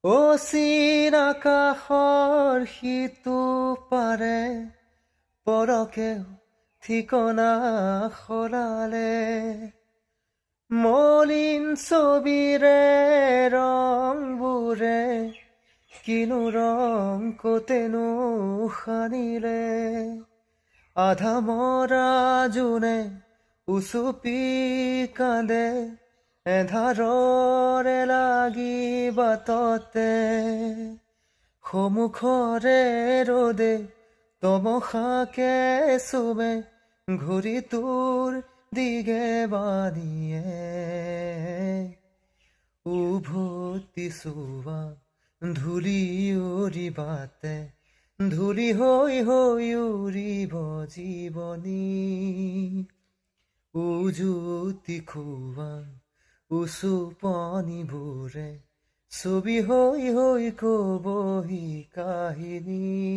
অচিন আকাশৰ সিটো পাৰে পৰকেও ঠিকনা সলালে, মলিন ছবিৰে ৰংবোৰে কিনো ৰং কতেনো সানিলে, আধা মৰা জোনে উচুপি কান্দে এন্ধাৰৰে লাগি বাটতে, সমুখৰে ৰ'দে তমসাকে চুমে ঘড়ীটোৰ দিগে বানিয়ে, উভতি চোৱা ধূলি উৰি বাটে, ধূলি হৈ হৈ উৰিব জীৱনী, উজুতি খোৱা উচুপনিবোৰে ছবি হৈ হৈ কবহি কাহিনী।